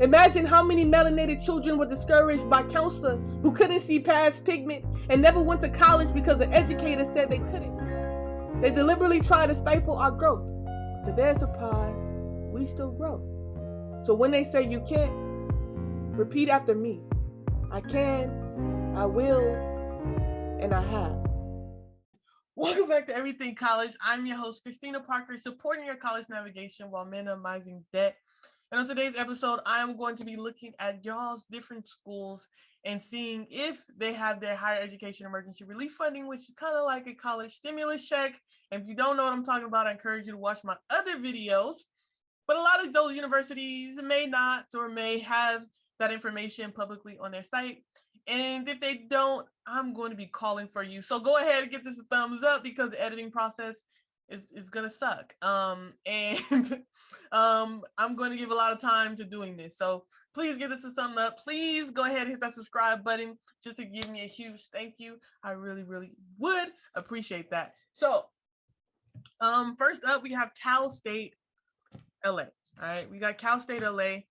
Imagine how many melanated children were discouraged by counselor who couldn't see past pigment and never went to college because an educator said they couldn't. They deliberately try to stifle our growth. To their surprise, we still grow. So when they say you can't, repeat after me. I can, I will, and I have. Welcome back to Everything College. I'm your host, Christina Parker, supporting your college navigation while minimizing debt. And on today's episode, I am going to be looking at y'all's different schools and seeing if they have their higher education emergency relief funding, which is kind of like a college stimulus check. And if you don't know what I'm talking about, I encourage you to watch my other videos. But a lot of those universities may not or may have that information publicly on their site. And if they don't, I'm going to be calling for you. So go ahead and give this a thumbs up because the editing process is going to suck. I'm going to give a lot of time to doing this. So please give this a thumbs up. Please go ahead and hit that subscribe button just to give me a huge thank you. I really, really would appreciate that. So first up, we have Cal State LA. All right, we got Cal State LA.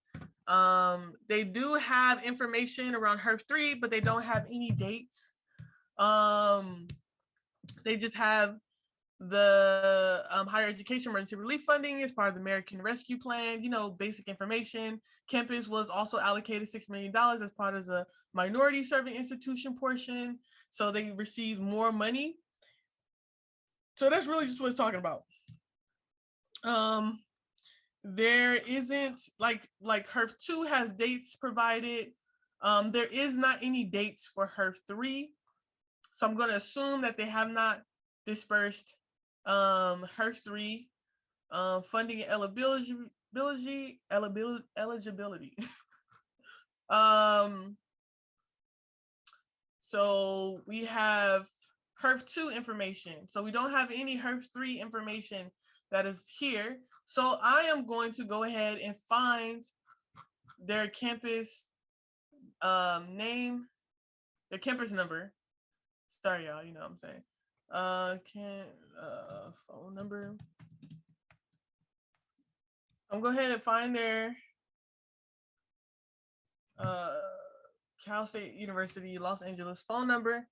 They do have information around HEERF 3, but they don't have any dates. They just have the higher education emergency relief funding as part of the American Rescue Plan, basic information. Campus was also allocated $6 million as part of the minority serving institution portion. So they received more money. So that's really just what it's talking about. There isn't like HEERF 2 has dates provided. There is not any dates for HEERF 3. So I'm going to assume that they have not dispersed HEERF 3 funding and eligibility. So we have HEERF 2 information. So we don't have any HEERF 3 information that is here. So I am going to go ahead and find their campus name, their campus number. Sorry, y'all, you know what I'm saying. Phone number. I'm going to go ahead and find their Cal State University, Los Angeles phone number,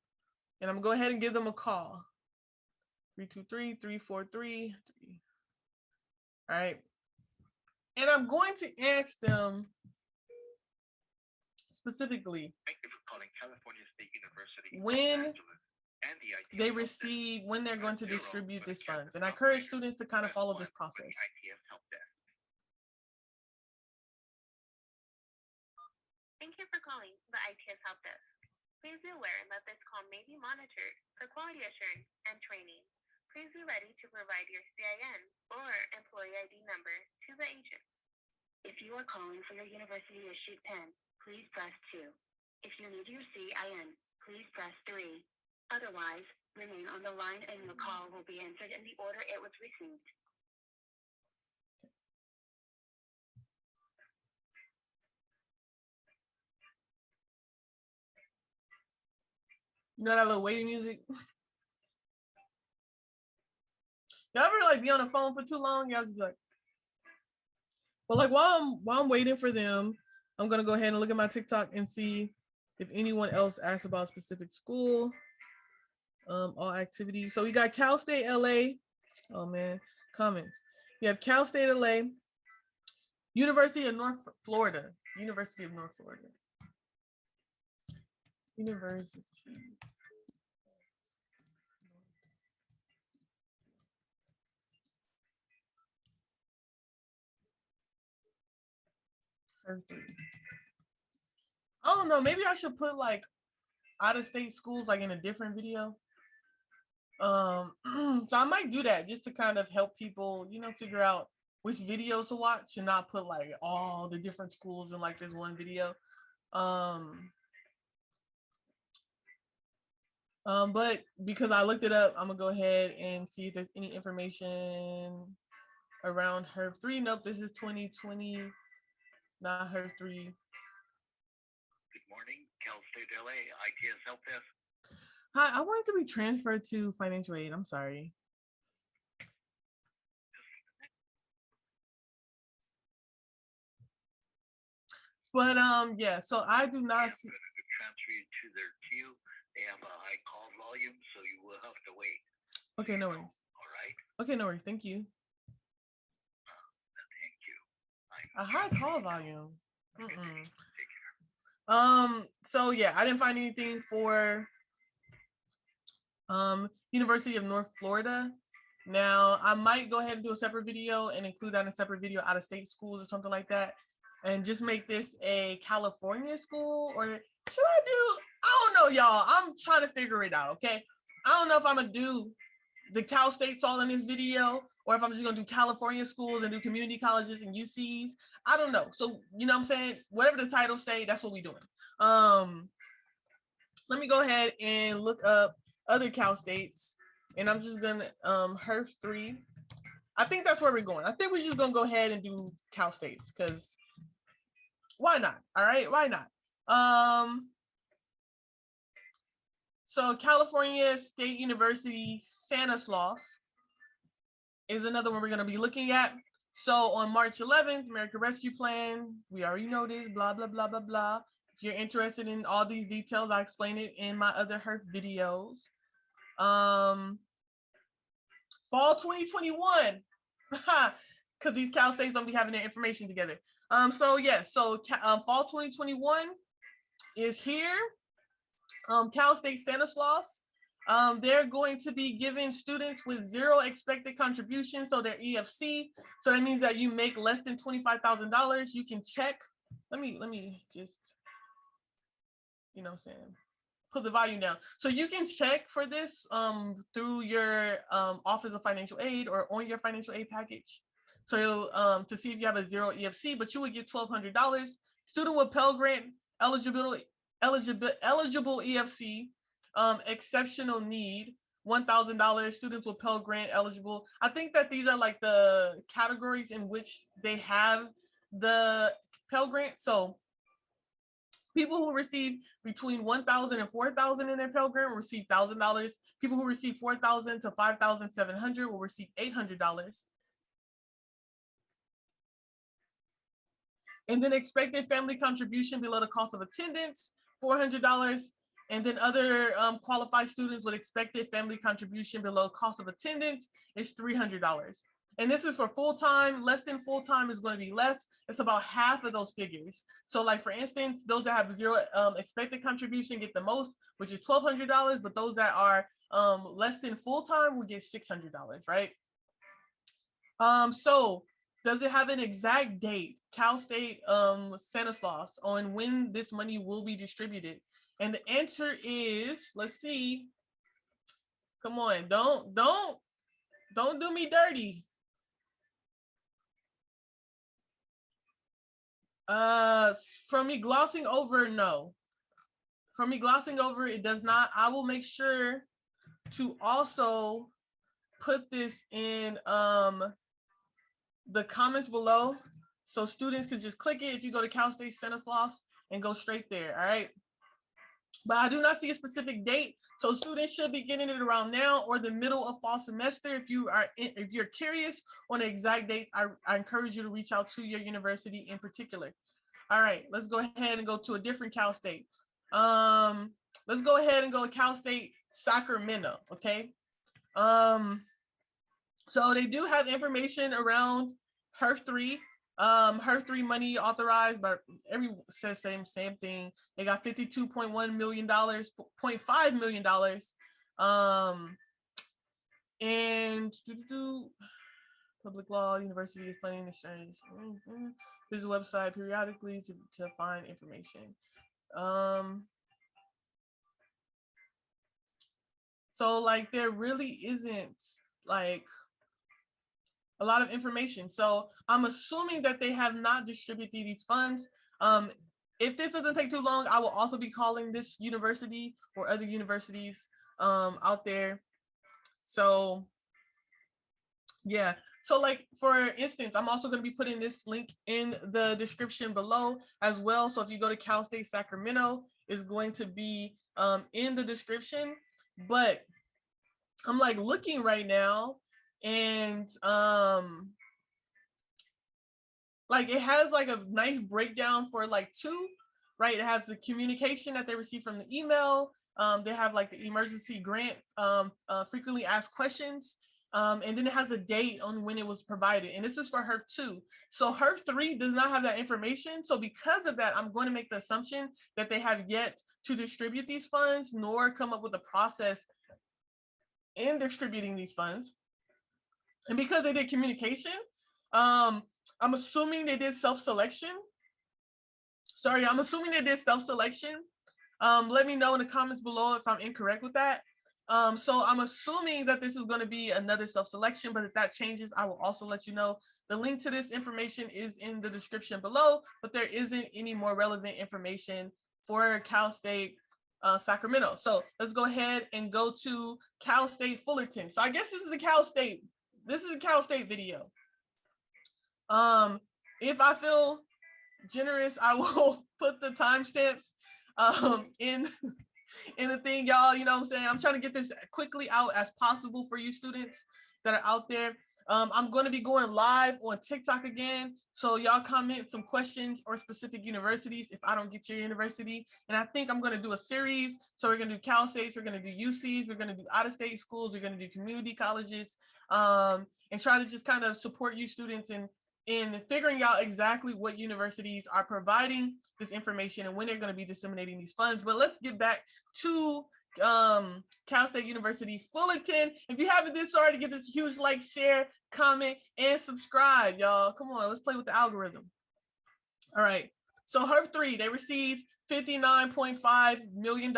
and I'm going to go ahead and give them a call. 323-343. All right. And I'm going to ask them specifically thank you for calling California State University when they receive, when they're going to distribute these funds. And I encourage students to kind of follow this process. Thank you for calling the ITS Help Desk. Please be aware that this call may be monitored for quality assurance and training. Please be ready to provide your CIN or employee ID number to the agent. If you are calling for your university-issued pen, please press 2. If you need your CIN, please press 3. Otherwise, remain on the line and your call will be answered in the order it was received. You know that little waiting music? Y'all ever be on the phone for too long? Y'all just be like, well, while I'm waiting for them, I'm gonna go ahead and look at my TikTok and see if anyone else asked about a specific school. All activities. So we got Cal State LA. Oh man, comments. We have Cal State LA, University of North Florida. University of North Florida. University. I don't know, maybe I should put out of state schools in a different video. So I might do that just to kind of help people, figure out which videos to watch and not put all the different schools in this one video. But because I looked it up, I'm gonna go ahead and see if there's any information around HEERF 3. Nope, this is 2020, not HEERF 3. Good morning, Cal State LA, ITS Help Desk. Hi, I wanted to be transferred to financial aid. I'm sorry. But yeah, so I do not see. I'm going to transfer you to their queue. They have a high call volume, so you will have to wait. Okay, no worries. All right. Okay, no worries. Thank you. Thank you. A high call volume. Take care. So yeah, I didn't find anything for University of North Florida. Now I might go ahead and do a separate video and include that in a separate video out of state schools or something like that, and just make this a California school. Or should I do, I don't know, y'all. I'm trying to figure it out. Okay, I don't know if I'm gonna do the Cal States all in this video, or if I'm just gonna do California schools and do community colleges and UCs. I don't know. So you know what I'm saying? Whatever the titles say, that's what we're doing. Let me go ahead and look up other Cal States, and I'm just gonna HEERF 3. I think that's where we're going. I think we're just gonna go ahead and do Cal States, because why not? All right, why not? So California State University Stanislaus is another one we're going to be looking at. So on March 11th, American Rescue Plan, we already know this, blah, blah, blah, blah, blah. If you're interested in all these details, I explain it in my other HEERF videos. Fall 2021, because these Cal States don't be having their information together. So fall 2021 is here. Cal State Stanislaus, they're going to be giving students with zero expected contribution, so their EFC. So that means that you make less than $25,000. You can check. Let me just, you know what I'm saying, put the volume down. So you can check for this through your Office of Financial Aid or on your financial aid package. So to see if you have a zero EFC, but you would get $1,200. Student with Pell Grant eligible EFC, exceptional need, $1,000. Students with Pell Grant eligible. I think that these are like the categories in which they have the Pell Grant. So people who receive between $1,000 and $4,000 in their Pell Grant will receive $1,000. People who receive $4,000 to $5,700 will receive $800. And then expected family contribution below the cost of attendance, $400. And then other qualified students with expected family contribution below cost of attendance is $300. And this is for full-time. Less than full-time is going to be less. It's about half of those figures. So like, for instance, those that have zero expected contribution get the most, which is $1,200, but those that are less than full-time will get $600, right? So does it have an exact date, Cal State Stanislaus, on when this money will be distributed? And the answer is, let's see. Come on, don't do me dirty. From me glossing over, no. From me glossing over, it does not. I will make sure to also put this in the comments below, so students can just click it if you go to Cal State Stanislaus and go straight there. All right. But I do not see a specific date, so students should be getting it around now or the middle of fall semester. If you're curious on the exact dates, I encourage you to reach out to your university in particular. All right, let's go ahead and go to a different Cal State. Let's go ahead and go to Cal State Sacramento. Okay. So they do have information around HEERF 3. HEERF 3 money authorized, but everyone says same thing. They got $52.1 million, $0.5 million. And public law, university is planning to change. Visit website periodically to find information. So like, there really isn't like a lot of information. So I'm assuming that they have not distributed these funds. If this doesn't take too long, I will also be calling this university or other universities out there. So yeah. So like, for instance, I'm also going to be putting this link in the description below as well. So if you go to Cal State Sacramento, it's going to be in the description. But I'm like looking right now, and like it has like a nice breakdown for like two, right? It has the communication that they receive from the email. They have like the emergency grant, frequently asked questions. And then it has a date on when it was provided. And this is for HEERF 2. So HEERF 3 does not have that information. So because of that, I'm going to make the assumption that they have yet to distribute these funds, nor come up with a process in distributing these funds. And because they did communication, I'm assuming they did self-selection. Sorry, I'm assuming they did self-selection. Let me know in the comments below if I'm incorrect with that. So I'm assuming that this is going to be another self-selection, but if that changes, I will also let you know. The link to this information is in the description below, but there isn't any more relevant information for Cal State Sacramento. So let's go ahead and go to Cal State Fullerton. So I guess this is a Cal State video. If I feel generous, I will put the timestamps in the thing, y'all. You know what I'm saying? I'm trying to get this quickly out as possible for you students that are out there. I'm going to be going live on TikTok again. So y'all comment some questions or specific universities if I don't get to your university. And I think I'm going to do a series. So we're going to do Cal States, we're going to do UCs, we're going to do out-of-state schools, we're going to do community colleges, and try to just kind of support you students in figuring out exactly what universities are providing this information and when they're going to be disseminating these funds. But let's get back to Cal State University Fullerton. If you haven't did so already, get this huge like, share, comment, and subscribe, y'all. Come on, let's play with the algorithm. All right, so HEERF 3, they received $59.5 million.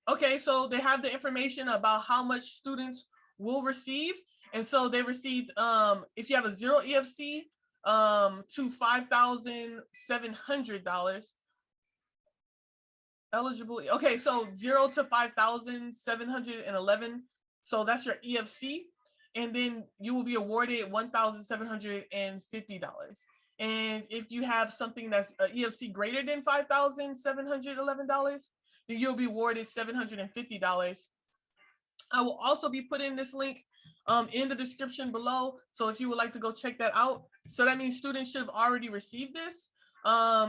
Okay, so they have the information about how much students will receive. And so they received, if you have a 0 EFC, to $5,700 eligible. Okay, so 0 to 5,711. So that's your EFC. And then you will be awarded $1,750. And if you have something that's EFC greater than $5,711, then you'll be awarded $750. I will also be putting this link in the description below. So if you would like to go check that out. So that means students should have already received this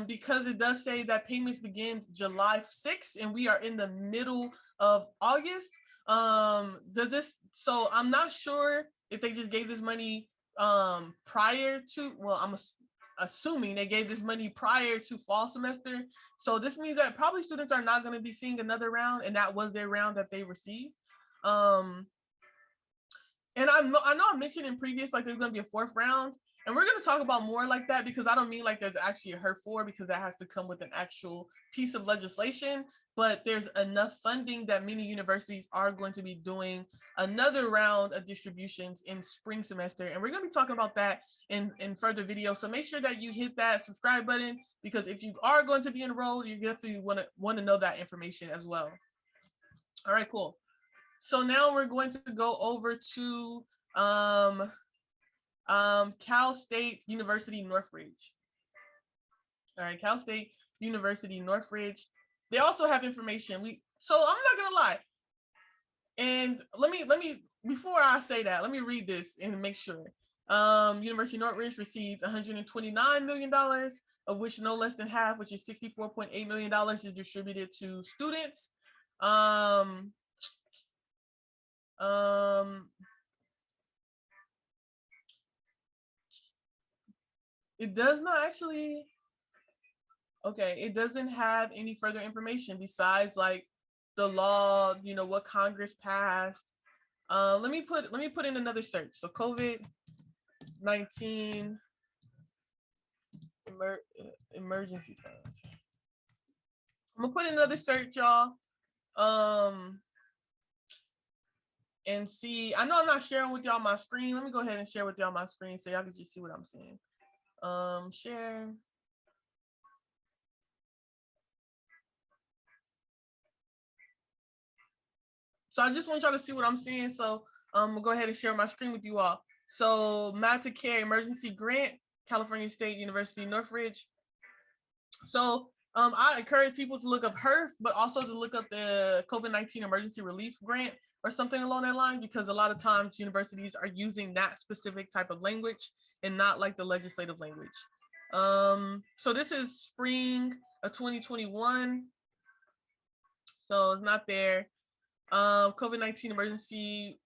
because it does say that payments begin July 6th and we are in the middle of August. So I'm not sure if they just gave this money prior to, well, I'm assuming they gave this money prior to fall semester. So this means that probably students are not going to be seeing another round, and that was their round that they received. And I know I mentioned in previous, like there's going to be a fourth round, and we're going to talk about more like that, because I don't mean like there's actually a HEERF 4, because that has to come with an actual piece of legislation, but there's enough funding that many universities are going to be doing another round of distributions in spring semester. And we're going to be talking about that in further videos. So make sure that you hit that subscribe button, because if you are going to be enrolled, you definitely want to know that information as well. All right, cool. So now we're going to go over to Cal State University Northridge. All right, Cal State University Northridge. They also have information. So I'm not gonna lie. And let me before I say that, let me read this and make sure. University of Northridge received $129 million, of which no less than half, which is $64.8 million, is distributed to students. It does not actually, okay, it doesn't have any further information besides like the law, you know, what Congress passed. Let me put in another search. So COVID-19 emergency funds. I'm gonna put in another search, y'all. And see, I know I'm not sharing with y'all my screen. Let me go ahead and share with y'all my screen so y'all can just see what I'm seeing. Share. So I just want y'all to see what I'm seeing. So I'm gonna go ahead and share my screen with you all. So Matter Care Emergency Grant, California State University Northridge. So I encourage people to look up HEERF, but also to look up the COVID-19 Emergency Relief Grant, or something along that line, because a lot of times universities are using that specific type of language and not like the legislative language. So this is spring of 2021. So it's not there. COVID-19 emergency.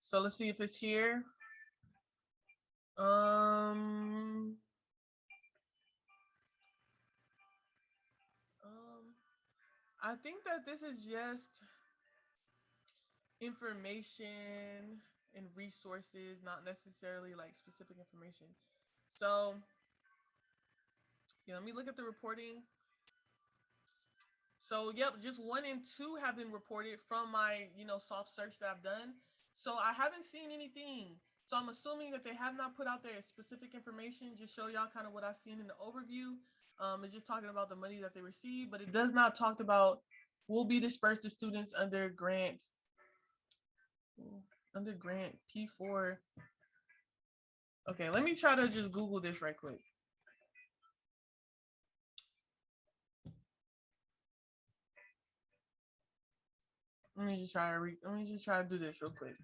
So let's see if it's here. I think that this is just information and resources, not necessarily like specific information. So yeah, let me look at the reporting. So yep, just 1 and 2 have been reported from my, soft search that I've done. So I haven't seen anything. So I'm assuming that they have not put out their specific information. Just show y'all kind of what I've seen in the overview. It's just talking about the money that they receive, but it does not talk about will be dispersed to students under grant P4. Okay, let me try to just Google this right quick. Let me just try to do this real quick.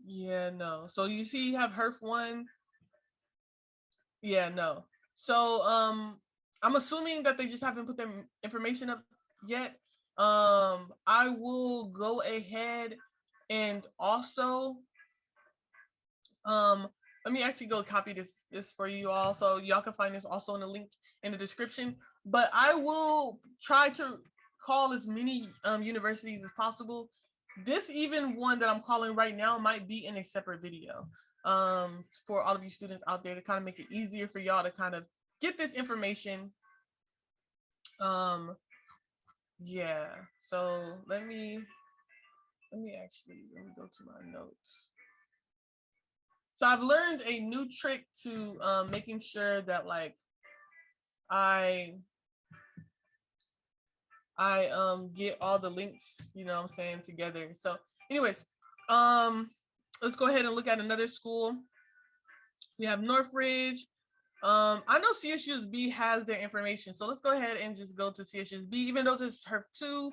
Yeah, no. So you see you have HEERF 1. Yeah, no. So I'm assuming that they just haven't put their information up yet. I will go ahead and also let me actually go copy this for you all, so y'all can find this also in the link in the description. But I will try to call as many universities as possible. This even one that I'm calling right now might be in a separate video for all of you students out there, to kind of make it easier for y'all to kind of get this information. Yeah, so let me go to my notes. So I've learned a new trick to making sure that like I get all the links, together. So anyways, let's go ahead and look at another school. We have Northridge. I know CSUSB has their information, so let's go ahead and just go to CSUSB, even though this is HEERF 2.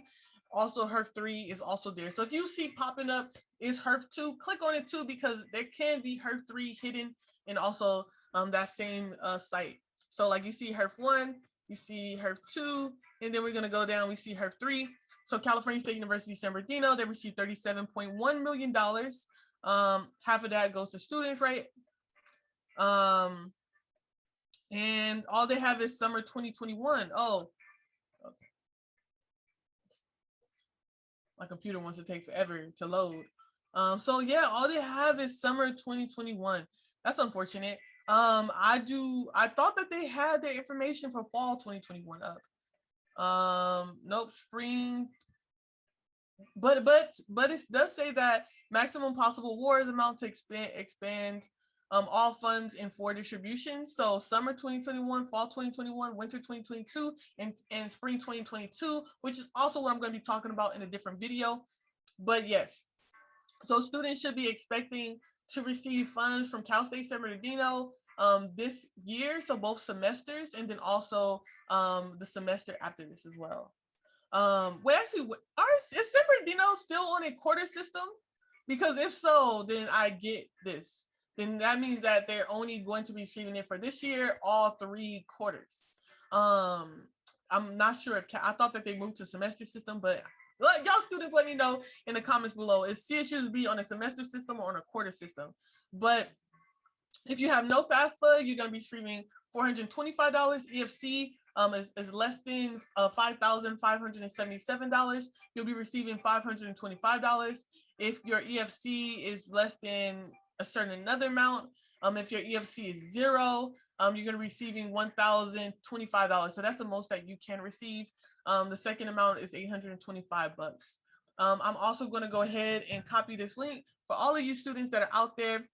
Also, HEERF 3 is also there. So if you see popping up is HEERF 2, click on it too, because there can be HEERF 3 hidden in also that same site. So like you see HEERF 1, you see HEERF 2, and then we're going to go down, we see HEERF 3. So California State University San Bernardino, they received $37.1 million. Half of that goes to students, right? And all they have is summer 2021. Oh, okay. My computer wants to take forever to load. So yeah, all they have is summer 2021. That's unfortunate. I thought that they had their information for fall 2021 up. Nope, spring. But it does say that maximum possible awards amount to expand all funds in 4 distributions. So summer 2021, fall 2021, winter 2022, and spring 2022, which is also what I'm going to be talking about in a different video. But yes, so students should be expecting to receive funds from Cal State San Bernardino this year, so both semesters, and then also the semester after this as well. Wait, actually, is San Bernardino still on a quarter system? Because if so, then I get this. Then that means that they're only going to be receiving it for this year, all 3 quarters. I'm not sure if I thought that they moved to semester system, but y'all students, let me know in the comments below. Is CSUSB on a semester system or on a quarter system? But if you have no FAFSA, you're going to be receiving $425. EFC is less than $5,577. You'll be receiving $525. If your EFC is less than a certain another amount, if your EFC is 0, you're going to be receiving $1,025. So that's the most that you can receive. The second amount is $825. I'm also going to go ahead and copy this link for all of you students that are out there.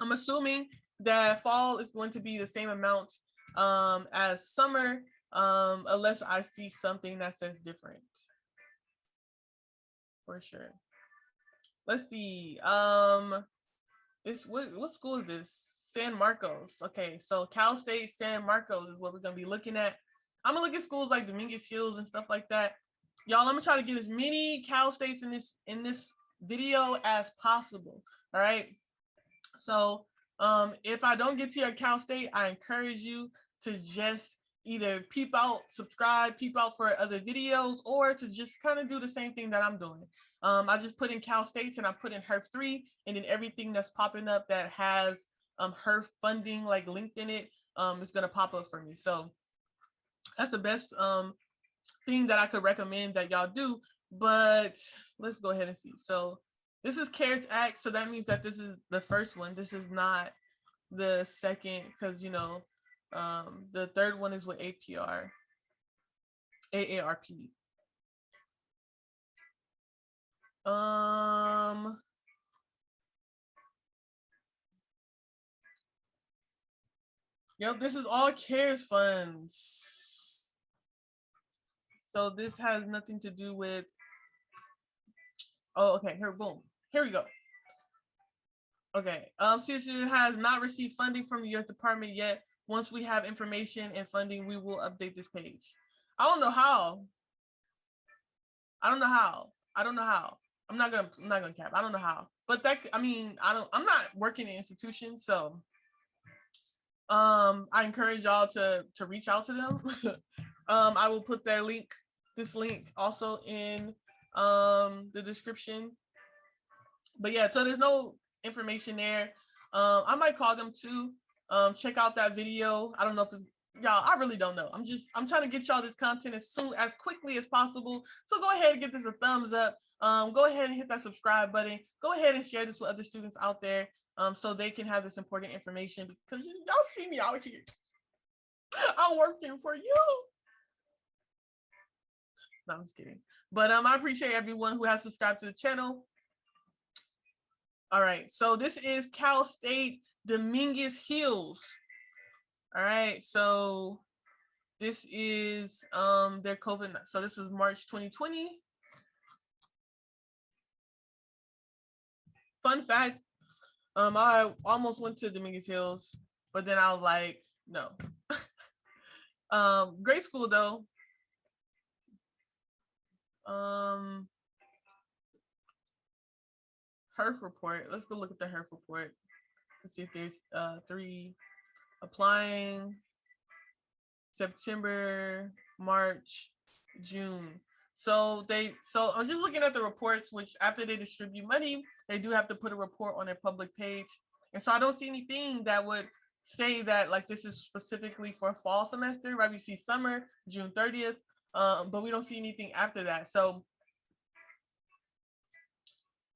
I'm assuming that fall is going to be the same amount as summer, unless I see something that says different. For sure. Let's see. What school is this? San Marcos. Okay, so Cal State San Marcos is what we're gonna be looking at. I'm gonna look at schools like Dominguez Hills and stuff like that. Y'all, I'm gonna try to get as many Cal States in this video as possible. All right. So if I don't get to your Cal State, I encourage you to just either peep out, subscribe, peep out for other videos, or to just kind of do the same thing that I'm doing. I just put in Cal States and I put in HEERF 3, and then everything that's popping up that has HEERF funding like linked in it is gonna pop up for me. So that's the best thing that I could recommend that y'all do. But let's go ahead and see. So this is CARES Act, so that means that this is the first one. This is not the second, because you know the third one is with AARP. Yep, this is all CARES funds. So this has nothing to do with, oh, okay, here, boom. Here we go. Okay, CSU has not received funding from the U.S. Department yet. Once we have information and funding, we will update this page. I don't know how. I'm not gonna cap. I don't know how. But that, I mean, I'm not working in institutions, so I encourage y'all to reach out to them. I will put this link also in the description. But yeah, so there's no information there. I might call them too. Check out that video. I don't know if it's y'all, I really don't know. I'm trying to get y'all this content as quickly as possible. So go ahead and give this a thumbs up. Go ahead and hit that subscribe button. Go ahead and share this with other students out there so they can have this important information, because y'all see me out here. I'm working for you. No, I'm just kidding. But I appreciate everyone who has subscribed to the channel. All right, so this is Cal State Dominguez Hills. All right, so this is their COVID. So this is March 2020. Fun fact, I almost went to Dominguez Hills, but then I was like, no. Great school though. HEERF report. Let's go look at the HEERF report. Let's see if there's 3 applying September, March, June. So I'm just looking at the reports, which after they distribute money, they do have to put a report on their public page. And so I don't see anything that would say that like this is specifically for fall semester, right? We see summer, June 30th, but we don't see anything after that. So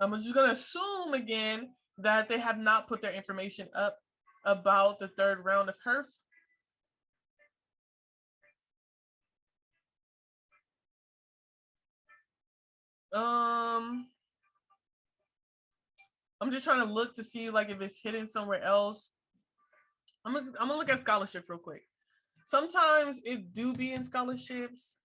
I'm just gonna assume again that they have not put their information up about the 3rd round of HEERF. I'm just trying to look to see like if it's hidden somewhere else. I'm gonna look at scholarships real quick. Sometimes it do be in scholarships.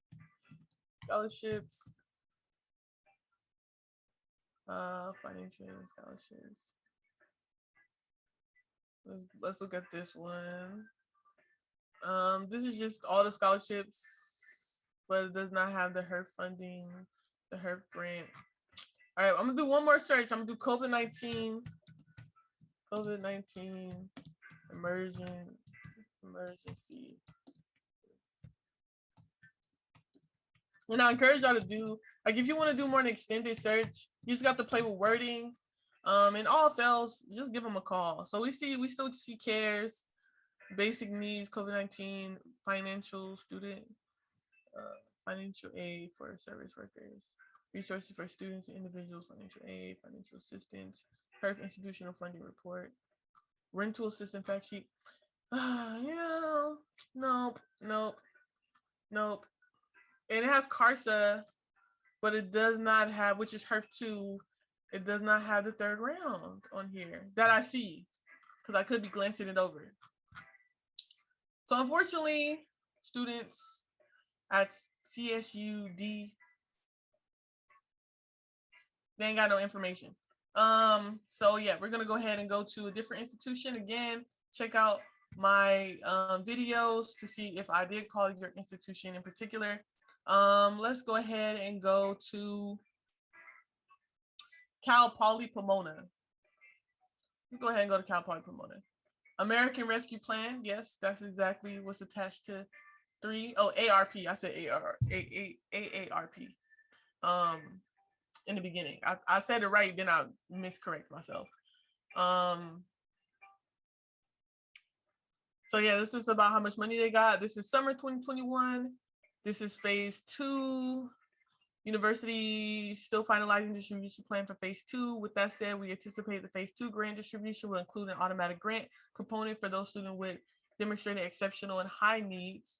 Financial scholarships. Let's look at this one. This is just all the scholarships, but it does not have the HEERF funding, the HEERF grant. All right, I'm gonna do one more search. I'm gonna do COVID-19 emergency. And I encourage y'all to do, like, if you want to do more an extended search, you just got to play with wording. And all fails, just give them a call. So we still see CARES, basic needs, COVID-19, financial student, financial aid for service workers, resources for students and individuals, financial aid, financial assistance, HEERF institutional funding report, rental assistance fact sheet. Yeah, nope. And it has CARSA, but it does not have, which is HEERF 2, it does not have the 3rd round on here that I see, because I could be glancing it over. So unfortunately, students at CSUD, they ain't got no information. So yeah, we're gonna go ahead and go to a different institution again. check out my videos to see if I did call your institution in particular. Let's go ahead and go to Poly Pomona. Let's go ahead and go to Poly Pomona. American Rescue Plan. Yes, that's exactly what's attached to 3. Oh, ARP. I said AARP. In the beginning, I said it right, then I miscorrect myself. So yeah, this is about how much money they got. This is summer 2021. This is phase 2. University still finalizing distribution plan for phase 2. With that said, we anticipate the phase 2 grant distribution will include an automatic grant component for those students with demonstrated exceptional and high needs.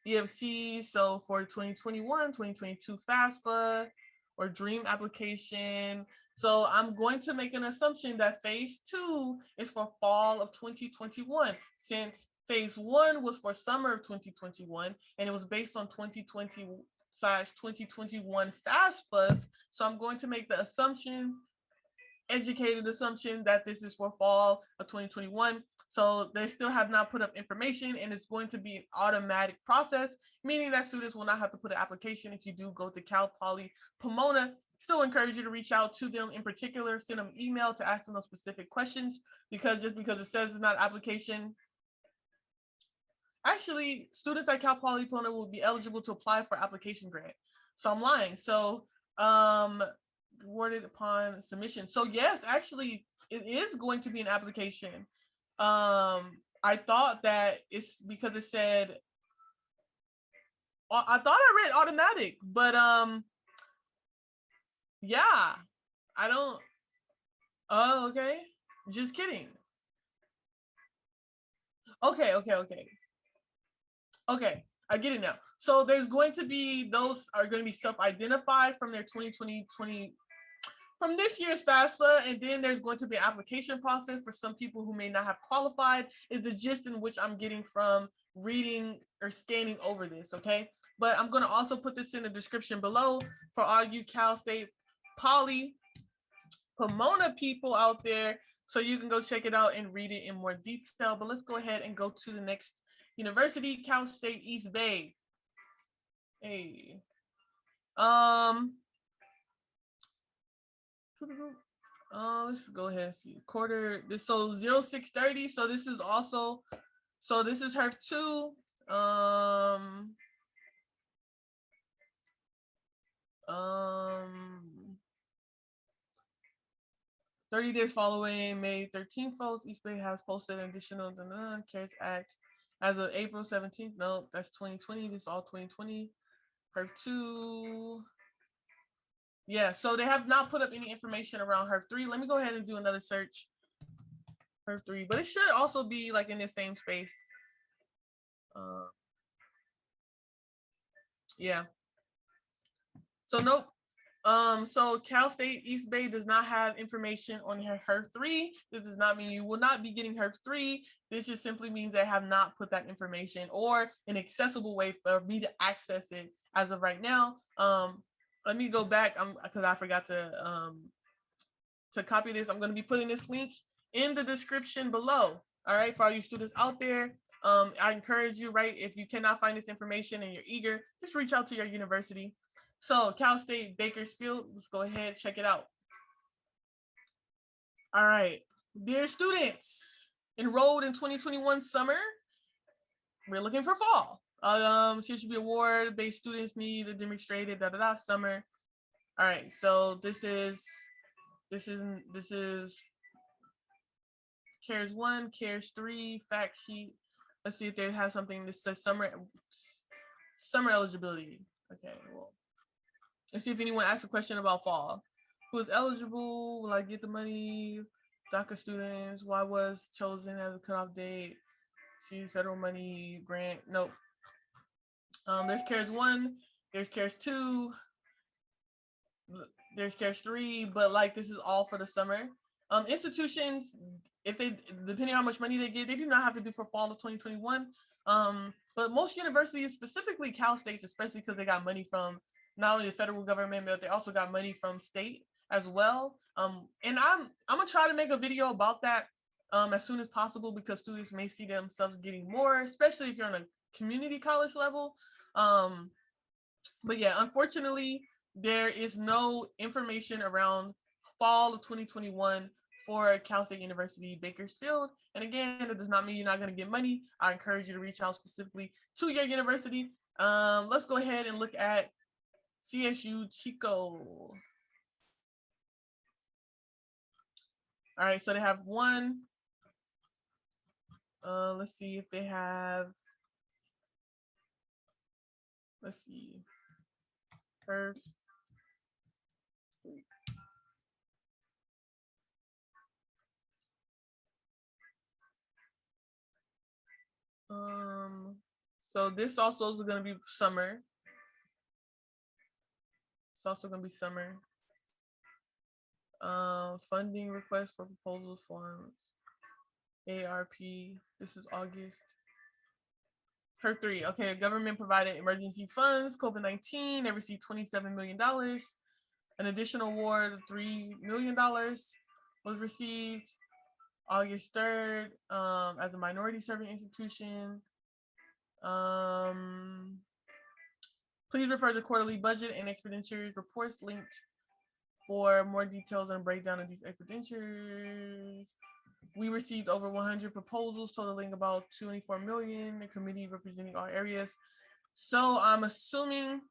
EFC, so for 2021, 2022 FAFSA or DREAM application. So I'm going to make an assumption that phase 2 is for fall of 2021, since phase 1 was for summer of 2021 and it was based on 2020/2021 FAFSAs. So I'm going to make the assumption, educated assumption, that this is for fall of 2021. So they still have not put up information, and it's going to be an automatic process, meaning that students will not have to put an application. If you do go to Poly Pomona, still encourage you to reach out to them in particular, send them an email to ask them those specific questions, because just because it says it's not application, actually students at Poly Pomona will be eligible to apply for application grant. So I'm lying. So rewarded upon submission. So yes, actually it is going to be an application. I thought that it's because it said, I thought I read automatic, but yeah, I don't. Oh, okay. Just kidding. Okay. I get it now. So there's going to be, those are going to be self-identified from their 2020 from this year's FAFSA, and then there's going to be an application process for some people who may not have qualified, is the gist in which I'm getting from reading or scanning over this, okay? But I'm going to also put this in the description below for all you Cal State Poly Pomona people out there, so you can go check it out and read it in more detail. But let's go ahead and go to the next university, Cal State East Bay. Hey. Let's go ahead and see quarter this. So 0630. So this is also, so this is HEERF 2. 30 days following May 13th, folks, East Bay has posted an additional CARES Act as of April 17th. No, that's 2020. This is all 2020. HEERF 2. Yeah, so they have not put up any information around HEERF 3. Let me go ahead and do another search. HEERF 3, but it should also be like in the same space. Yeah. So nope. So Cal State East Bay does not have information on HEERF 3. This does not mean you will not be getting HEERF 3. This just simply means they have not put that information or an accessible way for me to access it as of right now. Let me go back because I forgot to copy this. I'm going to be putting this link in the description below. All right, for all you students out there, I encourage you, right, if you cannot find this information and you're eager, just reach out to your university. So Cal State Bakersfield, let's go ahead, check it out. All right, dear students enrolled in 2021 summer, we're looking for fall. CSUB award-based students need a demonstrated summer. All right, so this is CARES 1, CARES 3, fact sheet. Let's see if they have something that says summer eligibility. Okay, well, let's see if anyone asks a question about fall. Who is eligible? Will I get the money? DACA students, why was chosen as a cutoff date? See federal money grant. Nope. There's CARES 1, there's CARES 2, there's CARES 3, but like this is all for the summer. Institutions, if they, depending on how much money they get, they do not have to do for fall of 2021. But most universities, specifically Cal States, especially because they got money from not only the federal government, but they also got money from state as well. And I'm gonna try to make a video about that as soon as possible, because students may see themselves getting more, especially if you're on a community college level. But yeah, unfortunately, there is no information around fall of 2021 for Cal State University Bakersfield. And again, it does not mean you're not going to get money. I encourage you to reach out specifically to your university. Let's go ahead and look at CSU Chico. All right, so they have one. Let's see if they have, let's see, HEERF. So this also is going to be summer. It's also going to be summer. Funding request for proposal forms. ARP. This is August. HEERF 3. Okay, government provided emergency funds, COVID-19. They received $27 million. An additional award of $3 million was received August 3rd as a minority serving institution. Please refer to quarterly budget and expenditures reports linked for more details and breakdown of these expenditures. We received over 100 proposals totaling about 24 million, the committee representing all areas. So I'm assuming,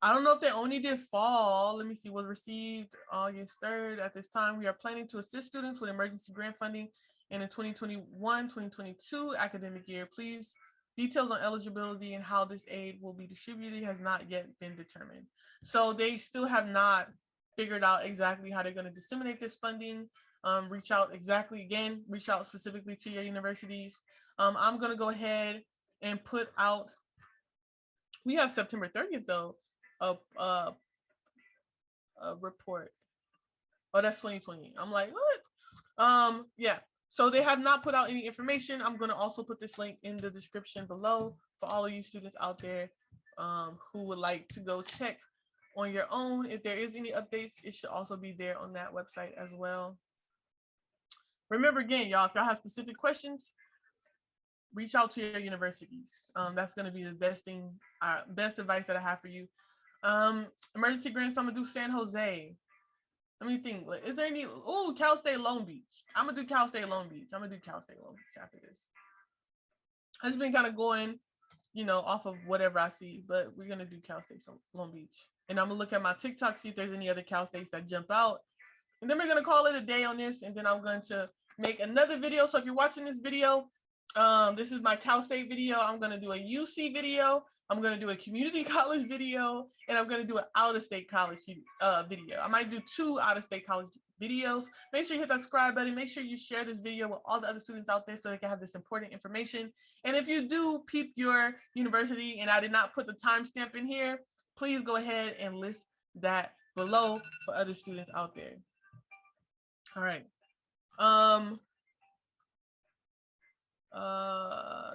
I don't know if they only did fall. Let me see, was received August 3rd. At this time, we are planning to assist students with emergency grant funding in the 2021-2022 academic year. Please, details on eligibility and how this aid will be distributed has not yet been determined. So they still have not figured out exactly how they're going to disseminate this funding. Reach out specifically to your universities. I'm going to go ahead and put out, we have September 30th though, a report. Oh, that's 2020. I'm like, what? Yeah. So they have not put out any information. I'm going to also put this link in the description below for all of you students out there who would like to go check on your own. If there is any updates, it should also be there on that website as well. Remember again, y'all, if y'all have specific questions, reach out to your universities. That's going to be the best thing, best advice that I have for you. Emergency grants, I'm going to do San Jose. Let me think. Is there any? Oh, Cal State Long Beach. I'm gonna do Cal State Long Beach. I'm gonna do Cal State Long Beach after this. I've just been kind of going, off of whatever I see, but we're gonna do Cal State Long Beach. And I'm gonna look at my TikTok, see if there's any other Cal States that jump out. And then we're gonna call it a day on this, and then I'm going to make another video. So if you're watching this video, this is my Cal State video. I'm gonna do a UC video. I'm going to do a community college video, and I'm going to do an out-of-state college video. I might do 2 out-of-state college videos. Make sure you hit that subscribe button. Make sure you share this video with all the other students out there so they can have this important information. And if you do peep your university, and I did not put the timestamp in here, please go ahead and list that below for other students out there. All right.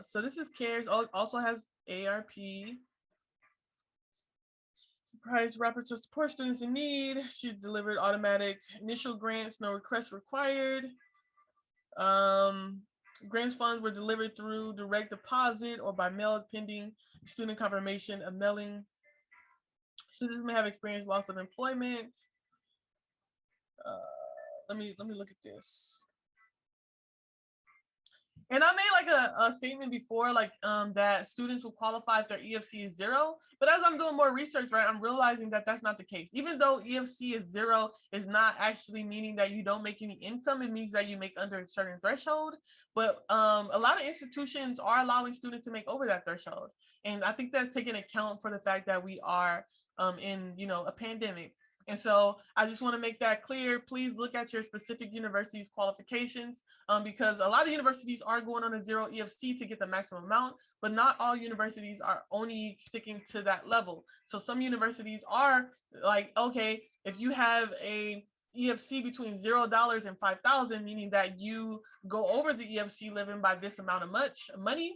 So this is CARES, also has ARP. Surprise rapid to support students in need. She delivered automatic initial grants, no requests required. Grants funds were delivered through direct deposit or by mail pending student confirmation of mailing. Students may have experienced loss of employment. Let me look at this. And I made like a statement before, like that students will qualify if their EFC is 0. But as I'm doing more research, right, I'm realizing that that's not the case. Even though EFC is 0 is not actually meaning that you don't make any income. It means that you make under a certain threshold. But a lot of institutions are allowing students to make over that threshold. And I think that's taking account for the fact that we are in, a pandemic. And so I just want to make that clear. Please look at your specific university's qualifications because a lot of universities are going on a 0 EFC to get the maximum amount, but not all universities are only sticking to that level. So some universities are like, okay, if you have a EFC between $0 and $5,000, meaning that you go over the EFC living by this amount of money,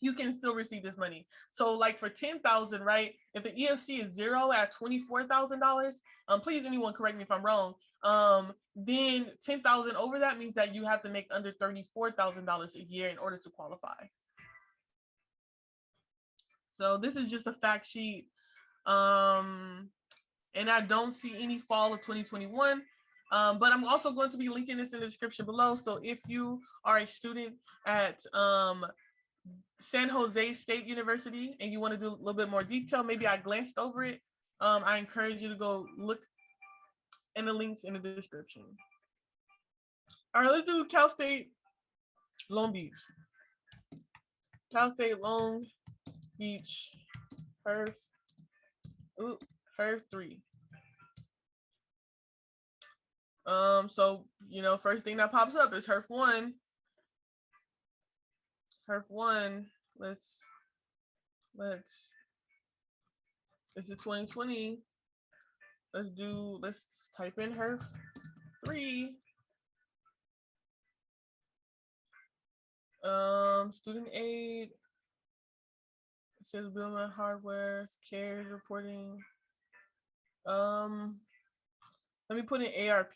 you can still receive this money. So like for 10,000, right? If the EFC is 0 at $24,000, please anyone correct me if I'm wrong. Then 10,000 over that means that you have to make under $34,000 a year in order to qualify. So this is just a fact sheet. And I don't see any fall of 2021. But I'm also going to be linking this in the description below. So if you are a student at San Jose State University and you want to do a little bit more detail, maybe I glanced over it, I encourage you to go look in the links in the description. All right, let's do Cal State Long Beach. Cal State Long Beach HEERF 3. So first thing that pops up is HEERF 1. HEERF 1, let's this is 2020. Let's type in HEERF 3. Student aid. It says building hardware, CARES reporting. Let me put in ARP.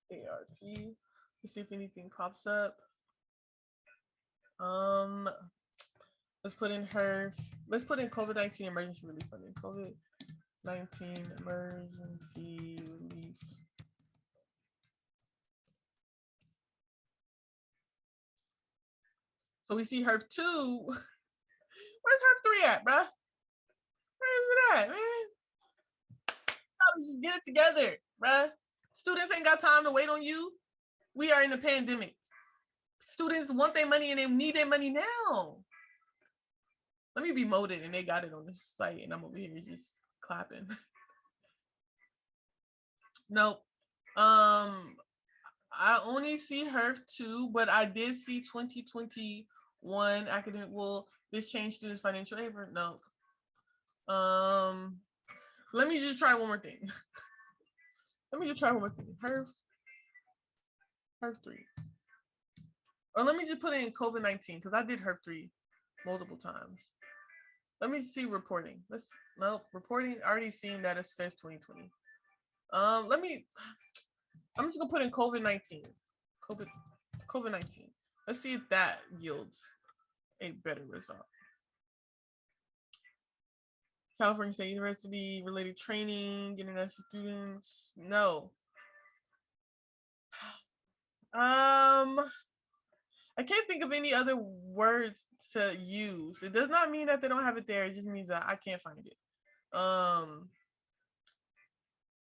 Let's see if anything pops up. Let's put in HEERF. Let's put in COVID-19 emergency relief funding. COVID-19 emergency relief. So we see HEERF 2. Where's HEERF 3 at, bruh? Where is it at, man? How do you get it together, bruh? Students ain't got time to wait on you. We are in a pandemic. Students want their money and they need their money now. Let me be molded and they got it on the site and I'm over here just clapping. Nope. I only see HEERF 2, but I did see 2021 academic. Well, this changed students financial aid. No. Let me just try one more thing. HEERF 3. Or let me just put in COVID-19 because I did HEERF 3 multiple times. Let me see reporting. Reporting. Already seen that it says 2020. I'm just gonna put in COVID-19. COVID-19. Let's see if that yields a better result. California State University related training, international students. No. I can't think of any other words to use. It does not mean that they don't have it there. It just means that I can't find it.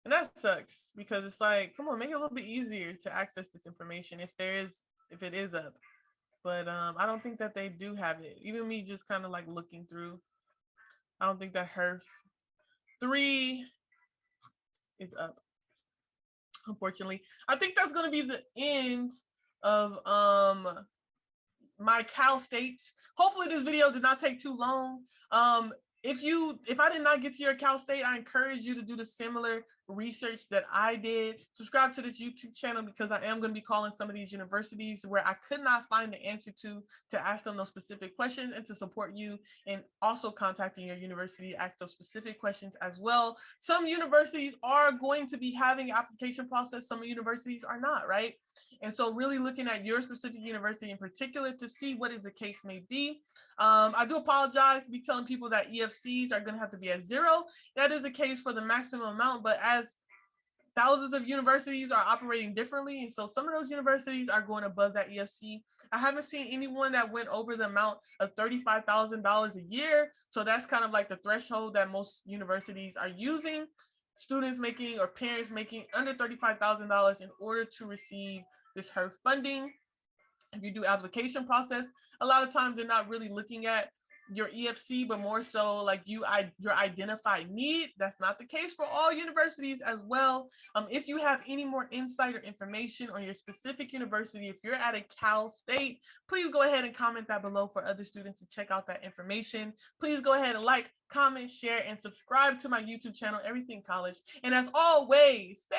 And that sucks because it's like, come on, make it a little bit easier to access this information if it is up. But I don't think that they do have it. Even me just kind of like looking through, I don't think that HEERF 3 is up, unfortunately. I think that's going to be the end of my Cal States. Hopefully this video did not take too long. If I did not get to your Cal State, I encourage you to do the similar research that I did. Subscribe to this YouTube channel because I am going to be calling some of these universities where I could not find the answer to ask them those specific questions and to support you, and also contacting your university to ask those specific questions as well. Some universities are going to be having an application process. Some universities are not, right? And so really looking at your specific university in particular to see what is the case may be. I do apologize to be telling people that EFCs are going to have to be at 0. That is the case for the maximum amount, but as thousands of universities are operating differently, and so some of those universities are going above that EFC. I haven't seen anyone that went over the amount of $35,000 a year. So that's kind of like the threshold that most universities are using. Students making or parents making under $35,000 in order to receive this HEERF funding. If you do application process, a lot of times they're not really looking at your EFC, but more so like your identified need. That's not the case for all universities as well. If you have any more insight or information on your specific university, if you're at a Cal State, please go ahead and comment that below for other students to check out that information. Please go ahead and like, comment, share, and subscribe to my YouTube channel, Everything College. And as always, stay